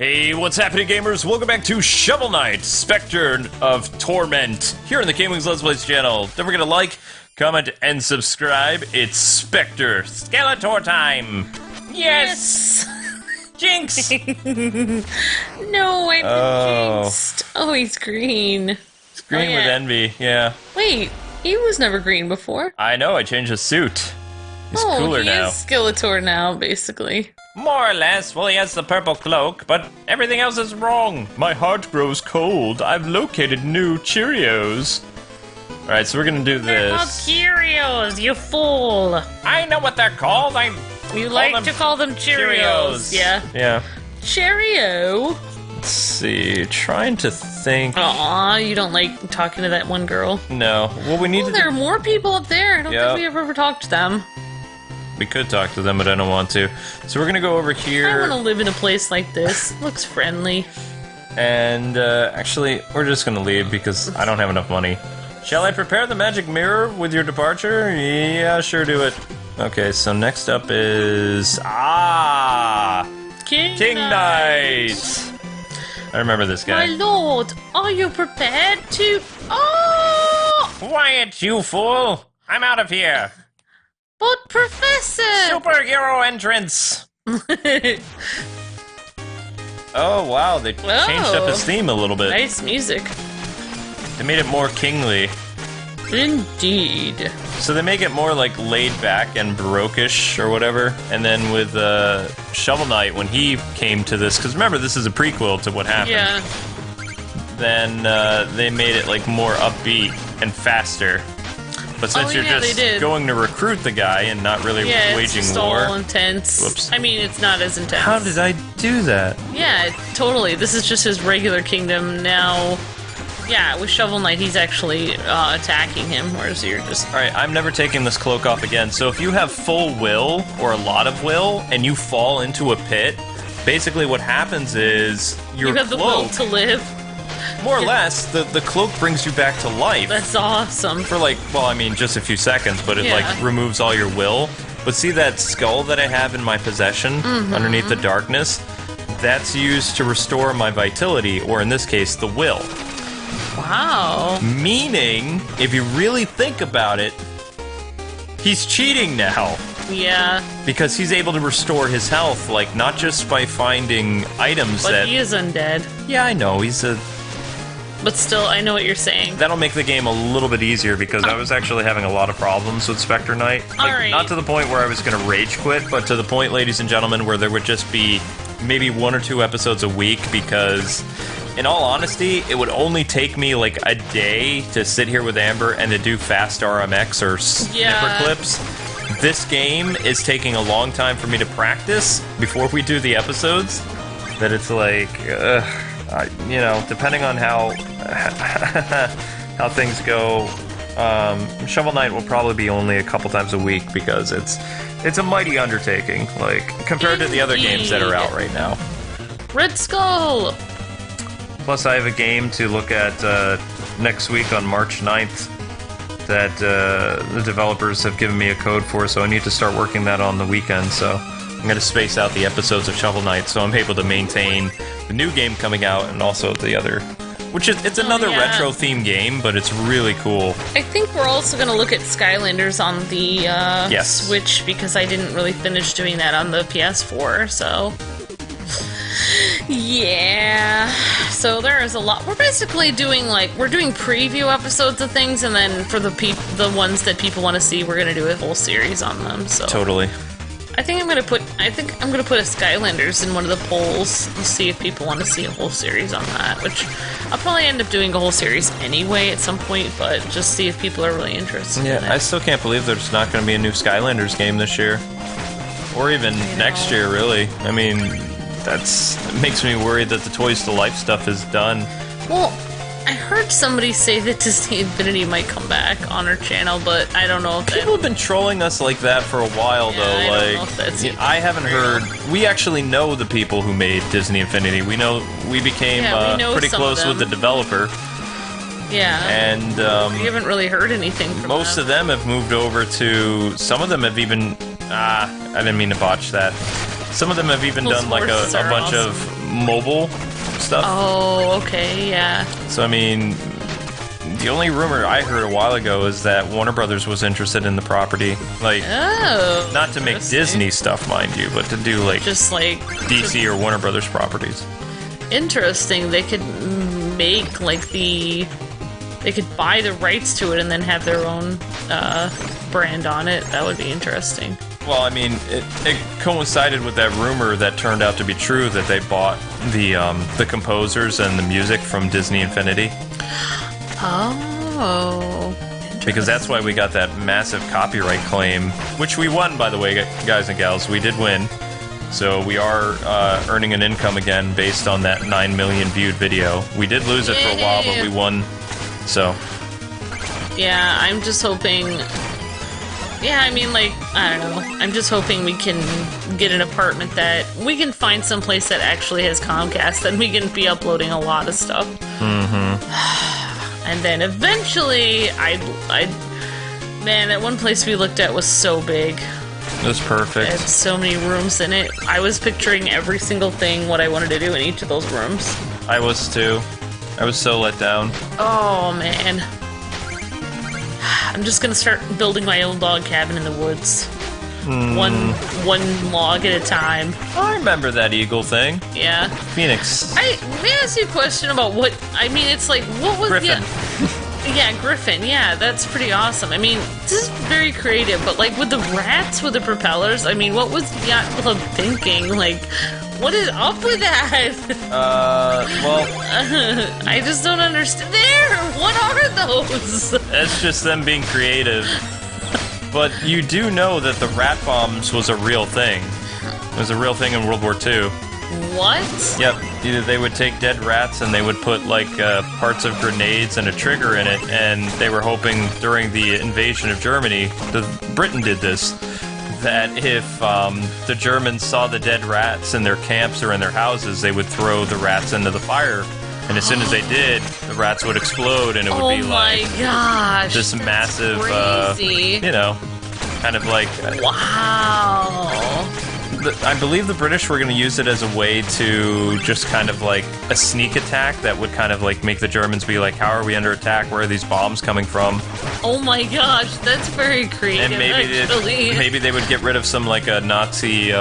Hey, what's happening, gamers? Welcome back to Shovel Knight, Specter of Torment, here on the KwingsLetsPlays channel. Don't forget to like, comment, and subscribe. It's Specter Skeletor time! Yes! Jinx! No, I'm jinxed. Oh, he's green. It's green with envy, yeah. Wait, he was never green before. I know, I changed his suit. He's cooler now. He is Skeletor now, basically. More or less. Well, he has the purple cloak, but everything else is wrong. My heart grows cold. I've located new Cheerios. Alright, so we're gonna do They're called this. Cheerios, you fool. I know what they're called. You like to call them Cheerios. Yeah. Yeah. Cheerio. Let's see. Trying to think. Aw, you don't like talking to that one girl. No. Well, we need to. There are more people up there. I don't think we ever talked to them. We could talk to them, but I don't want to. So we're gonna go over here. I want to live in a place like this. Looks friendly. And actually, we're just gonna leave because I don't have enough money. Shall I prepare the magic mirror with your departure? Yeah, sure, do it. Okay, so next up is King Knight. I remember this guy. My lord, are you prepared to? Oh! Quiet, you fool! I'm out of here. But Professor! Superhero entrance! Oh, wow, they changed up his theme a little bit. Nice music. They made it more kingly. Indeed. So they make it more, like, laid back and baroque-ish or whatever. And then with Shovel Knight, when he came to this, because remember, this is a prequel to what happened. Yeah. Then they made it, like, more upbeat and faster. But since you're just going to recruit the guy and not really waging it's war, all intense. Whoops. I mean, it's not as intense. How did I do that? Yeah, totally. This is just his regular kingdom now. Yeah, with Shovel Knight, he's actually attacking him, whereas you're just... Alright, I'm never taking this cloak off again. So if you have full will, or a lot of will, and you fall into a pit, basically what happens is your You have the will to live. More or less, the cloak brings you back to life. That's awesome. For like, well, I mean, just a few seconds, but it like removes all your will. But see that skull that I have in my possession underneath the darkness? That's used to restore my vitality, or in this case, the will. Wow. Meaning, if you really think about it, he's cheating now. Yeah. Because he's able to restore his health, like, not just by finding items But he is undead. Yeah, I know, he's a... But still, I know what you're saying. That'll make the game a little bit easier, because I was actually having a lot of problems with Specter Knight. Like, not to the point where I was going to rage quit, but to the point, ladies and gentlemen, where there would just be maybe 1 or 2 episodes a week, because... In all honesty, it would only take me like a day to sit here with Amber and to do fast RMX or snipper clips. This game is taking a long time for me to practice before we do the episodes. That it's like, you know, depending on how how things go, Shovel Knight will probably be only a couple times a week because it's a mighty undertaking, like compared to the other games that are out right now. Red Skull. Plus, I have a game to look at next week on March 9th that the developers have given me a code for, so I need to start working that on the weekend, so I'm going to space out the episodes of Shovel Knight so I'm able to maintain the new game coming out and also the other, which is, it's another retro-themed game, but it's really cool. I think we're also going to look at Skylanders on the Switch, because I didn't really finish doing that on the PS4, so... Yeah, so there is a lot. We're basically doing we're doing preview episodes of things, and then for the ones that people want to see, we're gonna do a whole series on them. So totally. I think I'm gonna put a Skylanders in one of the polls and see if people want to see a whole series on that. Which I'll probably end up doing a whole series anyway at some point, but just see if people are really interested. Yeah, in it. I still can't believe there's not going to be a new Skylanders game this year, or even next year. Really, I mean. It makes me worried that the Toys to Life stuff is done. Well, I heard somebody say that Disney Infinity might come back on our channel, but I don't know if people have been trolling us like that for a while, though. I don't know if that's I haven't heard. We actually know the people who made Disney Infinity. We became pretty close with the developer. Yeah. And we haven't really heard anything from most of them have moved over to. Some of them have even. I didn't mean to botch that. Some of them have even done like a bunch of mobile stuff. Oh, okay, yeah. So, I mean, the only rumor I heard a while ago is that Warner Brothers was interested in the property. Like, not to make Disney stuff, mind you, but to do, like, just like DC or Warner Brothers properties. Interesting. They could make, like, they could buy the rights to it and then have their own brand on it. That would be interesting. Well, I mean, it coincided with that rumor that turned out to be true, that they bought the composers and the music from Disney Infinity. Oh. Because that's why we got that massive copyright claim, which we won, by the way, guys and gals. We did win. So we are earning an income again based on that 9 million viewed video. We did lose it for a while, but we won. So. Yeah, I'm just hoping... Yeah, I mean, like, I don't know. I'm just hoping we can get an apartment that... We can find someplace that actually has Comcast, and we can be uploading a lot of stuff. And then eventually, man, that one place we looked at was so big. It was perfect. It had so many rooms in it. I was picturing every single thing, what I wanted to do in each of those rooms. I was too. I was so let down. Oh, man. I'm just gonna start building my own log cabin in the woods. One log at a time. I remember that eagle thing. Yeah. Phoenix. May I ask you a question about what... I mean, it's like, what was... Griffin. Yeah, Griffin. Yeah, that's pretty awesome. I mean, this is very creative, but like with the rats with the propellers, I mean, what was Yacht Club thinking? Like, what is up with that? Well... I just don't understand. There! What are those? That's just them being creative. But you do know that the rat bombs was a real thing. It was a real thing in World War II. What? Yep. Either they would take dead rats and they would put, like, parts of grenades and a trigger in it, and they were hoping during the invasion of Germany, Britain did this, that if the Germans saw the dead rats in their camps or in their houses, they would throw the rats into the fire. And as soon as they did, the rats would explode, and it would be like this massive, you know, kind of like... Wow. I believe the British were going to use it as a way to just kind of like a sneak attack that would kind of like make the Germans be like, how are we under attack? Where are these bombs coming from? Oh my gosh, that's very creative, and maybe they would get rid of some like a Nazi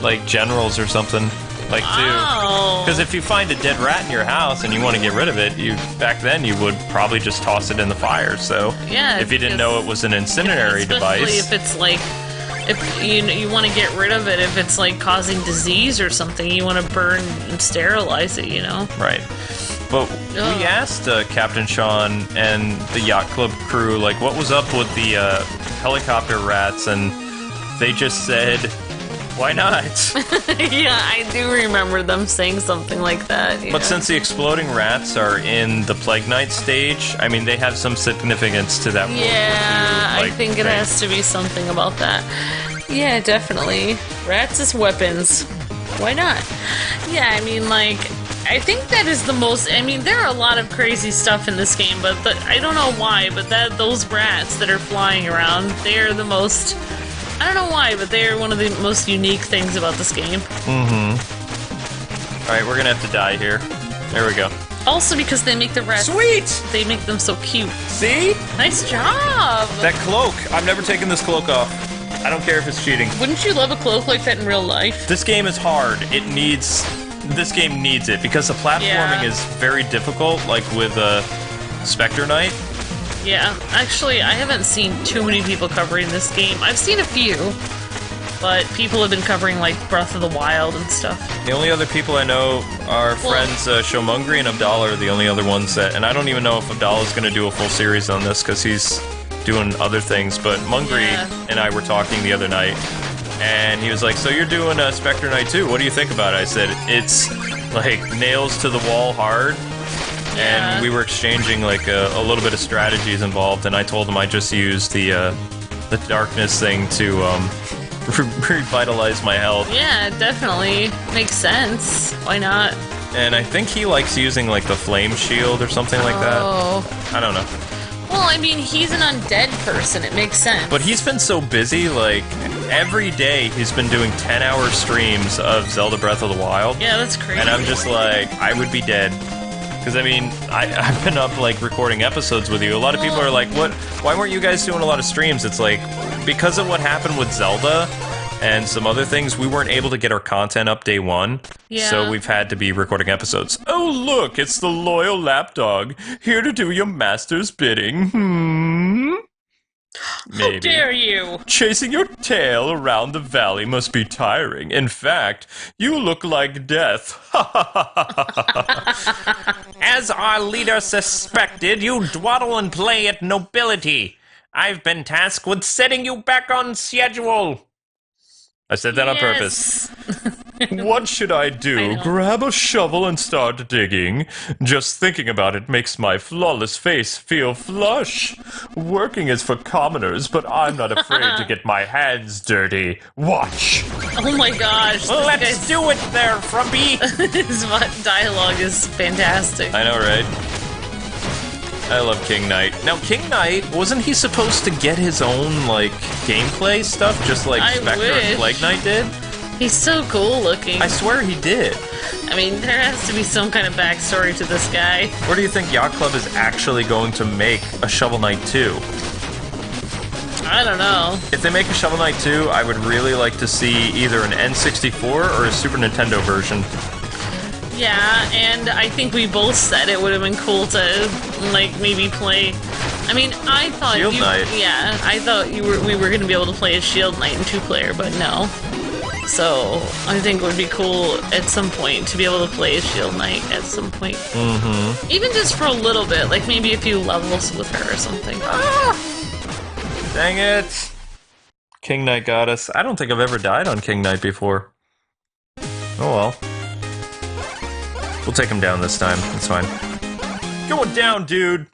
like generals or something. Like, too. Because if you find a dead rat in your house and you want to get rid of it, back then you would probably just toss it in the fire. So, yeah, if you didn't know it was an incendiary device. Especially if it's like, if you want to get rid of it, if it's like causing disease or something, you want to burn and sterilize it, you know? Right. But we asked Captain Sean and the Yacht Club crew, like, what was up with the helicopter rats, and they just said... Why not? Yeah, I do remember them saying something like that. Yeah. But since the exploding rats are in the Plague Knight stage, I mean, they have some significance to that. Yeah, World War II, I think it has to be something about that. Yeah, definitely. Rats as weapons. Why not? Yeah, I mean, like, I think that is the most... I mean, there are a lot of crazy stuff in this game, but I don't know why, but those rats that are flying around, they are the most... I don't know why, but they are one of the most unique things about this game. Alright, we're gonna have to die here. There we go. Also because they make the rats... Sweet! They make them so cute. See? Nice job! That cloak! I've never taken this cloak off. I don't care if it's cheating. Wouldn't you love a cloak like that in real life? This game is hard. This game needs it, because the platforming is very difficult, like with Specter Knight. Yeah, actually, I haven't seen too many people covering this game. I've seen a few, but people have been covering, like, Breath of the Wild and stuff. The only other people I know are friends Shomungri and Abdallah are the only other ones that... And I don't even know if Abdallah's going to do a full series on this, because he's doing other things, but Mungri and I were talking the other night, and he was like, so you're doing Specter Knight 2, what do you think about it? I said, it's, like, nails to the wall hard. And we were exchanging, like, a little bit of strategies involved, and I told him I just used the darkness thing to revitalize my health. Yeah, definitely. Makes sense. Why not? And I think he likes using, like, the flame shield or something like that. I don't know. Well, Well, I mean, he's an undead person. It makes sense. But he's been so busy, like, every day he's been doing 10-hour streams of Zelda Breath of the Wild. Yeah, that's crazy. And I'm just like, I would be dead. Because, I mean, I've been up, like, recording episodes with you. A lot of people are like, what? Why weren't you guys doing a lot of streams? It's like, because of what happened with Zelda and some other things, we weren't able to get our content up day one. Yeah. So we've had to be recording episodes. Oh, look, it's the loyal lapdog, here to do your master's bidding. Maybe. How dare you! Chasing your tail around the valley must be tiring. In fact, you look like death. As our leader suspected, you dawdle and play at nobility. I've been tasked with setting you back on schedule. I said that on purpose. What should I do? Grab a shovel and start digging? Just thinking about it makes my flawless face feel flush. Working is for commoners, but I'm not afraid to get my hands dirty. Watch! Oh my gosh. Let's do it there, Frumpy! His dialogue is fantastic. I know, right? I love King Knight. Now, King Knight, wasn't he supposed to get his own, like, gameplay stuff, just like Spector and Plague Knight did? He's so cool looking. I swear he did. I mean, there has to be some kind of backstory to this guy. Or do you think Yacht Club is actually going to make a Shovel Knight 2? I don't know. If they make a Shovel Knight 2, I would really like to see either an N64 or a Super Nintendo version. Yeah, and I think we both said it would have been cool to, like, maybe play... I mean, I thought Shield Knight. Yeah, I thought we were going to be able to play as Shield Knight in 2-player, but no. So, I think it would be cool at some point to be able to play as Shield Knight at some point. Mm-hmm. Even just for a little bit, like maybe a few levels with her or something. Ah! Dang it! King Knight got us. I don't think I've ever died on King Knight before. Oh well. We'll take him down this time. That's fine. Going down, dude!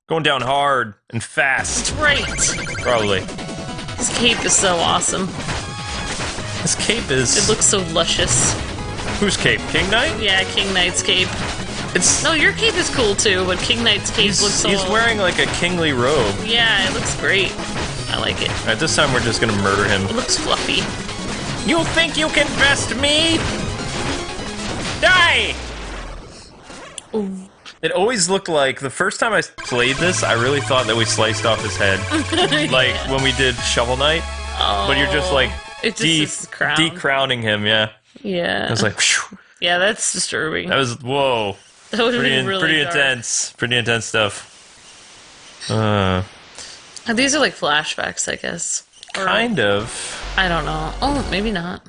Going down hard and fast. Right! Probably. His cape is so awesome. His cape is... It looks so luscious. Whose cape? King Knight? Yeah, King Knight's cape. It's... No, your cape is cool too, but King Knight's cape looks so... He's wearing like a kingly robe. Yeah, it looks great. I like it. Alright, this time we're just gonna murder him. It looks fluffy. You think you can best me? Die! Ooh. It always looked like, the first time I played this, I really thought that we sliced off his head. Like, when we did Shovel Knight. Oh, but you're just like, it just decrowning him, yeah. Yeah. I was like, phew. Yeah, that's disturbing. That was, whoa. That would have been really pretty dark. intense. Pretty intense stuff. These are like flashbacks, I guess. Or, kind of. I don't know. Oh, maybe not.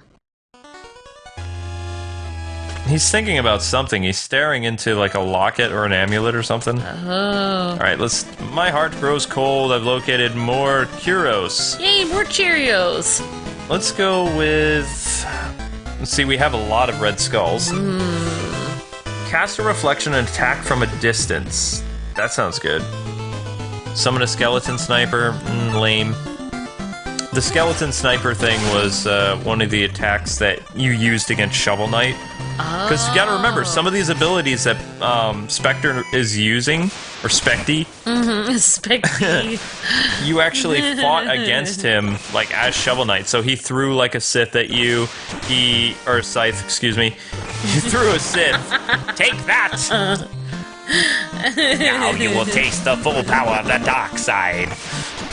He's thinking about something. He's staring into like a locket or an amulet or something. Oh. Alright, let's... My heart grows cold. I've located more Kuros. Yay, more Cheerios! Let's go with... Let's see, we have a lot of red skulls. Cast a reflection and attack from a distance. That sounds good. Summon a skeleton sniper. Lame. The skeleton sniper thing was one of the attacks that you used against Shovel Knight. Because you gotta remember, some of these abilities that Spector is using, or Specty, Specty. you actually fought against him, like, as Shovel Knight. So he threw, like, a Scythe at you, or a Scythe, excuse me. He threw a Scythe. Take that! Now you will taste the full power of the dark side.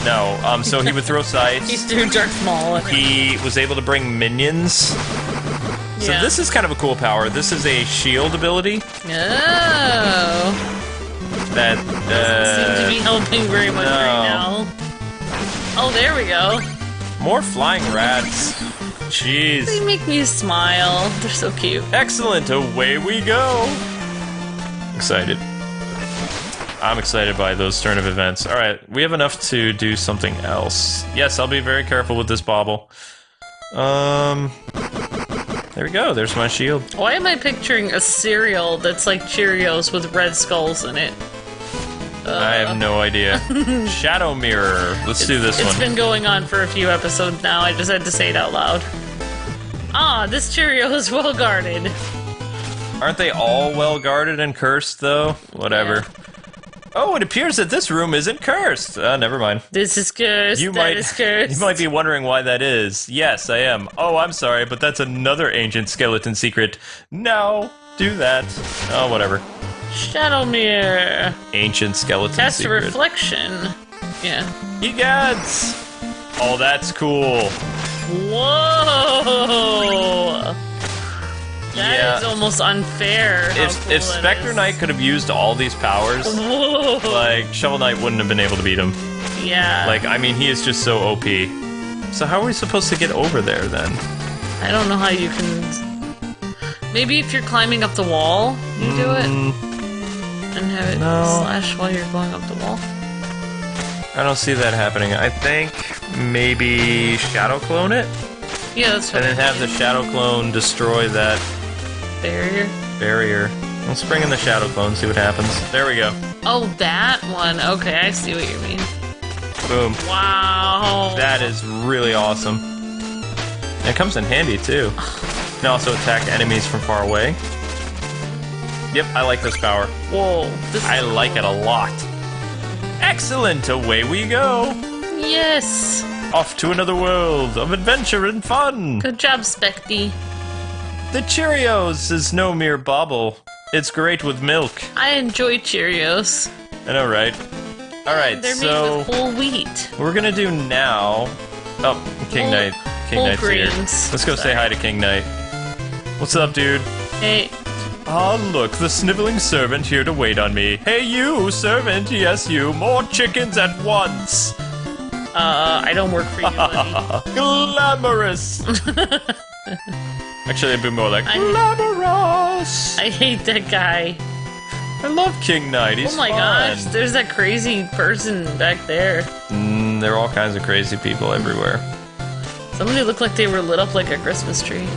No, so he would throw scythes. He threw Darth Maul. He was able to bring minions. So this is kind of a cool power. This is a shield ability. Oh. That doesn't seem to be helping very much right now. Oh, there we go. More flying rats. Jeez. They make me smile. They're so cute. Excellent. Away we go. Excited. I'm excited by those turn of events. Alright, we have enough to do something else. Yes, I'll be very careful with this bauble. There we go, there's my shield. Why am I picturing a cereal that's like Cheerios with red skulls in it? I have no idea. Shadow Mirror. Let's do this one. It's been going on for a few episodes now, I just had to say it out loud. Ah, this Cheerio is well guarded. Aren't they all well guarded and cursed, though? Whatever. Oh, it appears that this room isn't cursed. Never mind. This is cursed. That is cursed. You might be wondering why that is. Yes, I am. Oh, I'm sorry, but that's another ancient skeleton secret. No, do that. Oh, whatever. Shadow mirror. Ancient skeleton Cast secret. a reflection. Yeah. Egads! Oh, that's cool. Whoa! That is almost unfair. If Specter Knight could have used all these powers, like, Shovel Knight wouldn't have been able to beat him. Yeah. Like, I mean, he is just so OP. So how are we supposed to get over there, then? I don't know how you can... Maybe if you're climbing up the wall, you do it? And have it slash while you're going up the wall? I don't see that happening. I think maybe Shadow Clone it? Yeah, that's what And then have the Shadow Clone destroy that... Barrier. Let's bring in the Shadow Clone, see what happens. There we go. Oh, that one. Okay, I see what you mean. Boom. Wow. That is really awesome. And it comes in handy, too. You can also attack enemies from far away. Yep, I like this power. Whoa. I like it a lot. Excellent, away we go. Yes. Off to another world of adventure and fun. Good job, Specty. The Cheerios is no mere bauble. It's great with milk. I enjoy Cheerios. I know, right? Alright, They're so... made with whole wheat. we're gonna do now... Oh, King Knight. King Knight's here. Let's go say hi to King Knight. What's up, dude? Hey. Ah, look, the sniveling servant here to wait on me. Hey, you, servant, yes, you. More chickens at once. I don't work for you, buddy. Glamorous. Actually, it'd be more like glamorous. I hate that guy. I love King Knight. He's Oh my fun. gosh, there's that crazy person back there. There are all kinds of crazy people everywhere. Somebody looked like they were lit up like a Christmas tree.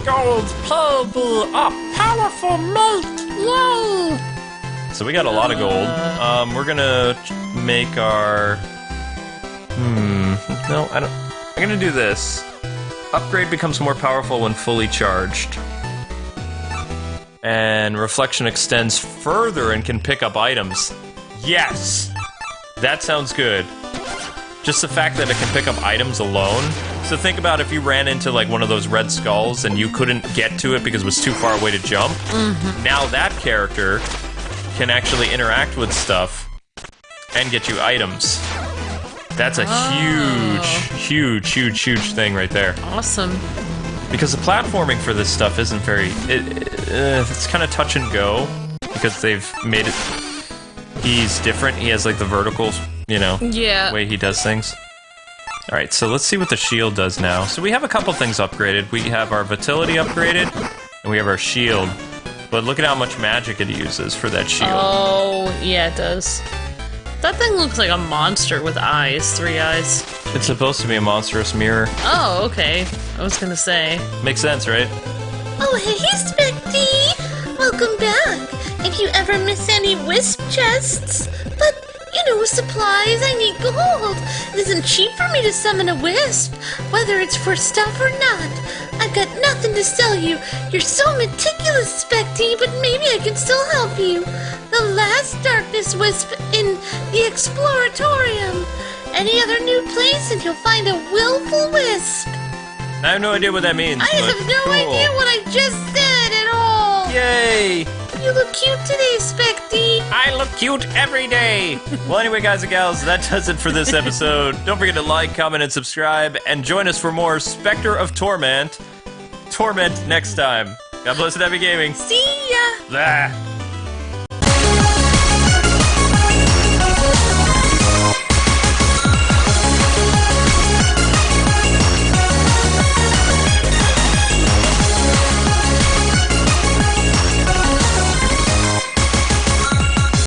Gold purple, a powerful mate. Yay! So we got a lot of gold. We're gonna make our... No, I don't... I'm gonna do this. Upgrade becomes more powerful when fully charged. And reflection extends further and can pick up items. Yes! That sounds good. Just the fact that it can pick up items alone. So think about if you ran into like one of those red skulls and you couldn't get to it because it was too far away to jump. Now that character can actually interact with stuff and get you items. That's a huge thing right there. Awesome. Because the platforming for this stuff isn't very... it's kind of touch and go. Because they've made it... He's different. He has like the vertical, you know, way he does things. Alright, so let's see what the shield does now. So we have a couple things upgraded. We have our vitality upgraded, and we have our shield. But look at how much magic it uses for that shield. Oh, yeah, it does. That thing looks like a monster with eyes, 3 eyes. It's supposed to be a monstrous mirror. Oh, okay. I was gonna say. Makes sense, right? Oh, hey, Specty! Welcome back. If you ever miss any wisp chests, but, you know, supplies, I need gold. It isn't cheap for me to summon a wisp, whether it's for stuff or not. I've got nothing to sell you. You're so meticulous, Specty, but maybe I can still help you. The last darkness wisp in the Exploratorium. Any other new place and you'll find a willful wisp. I have no idea what that means. I have no idea what I just said at all. Yay! You look cute today, Specty. I look cute every day. Well, anyway, guys and gals, that does it for this episode. Don't forget to like, comment, and subscribe, and join us for more Specter of Torment next time. God bless and happy gaming. See ya. Blah.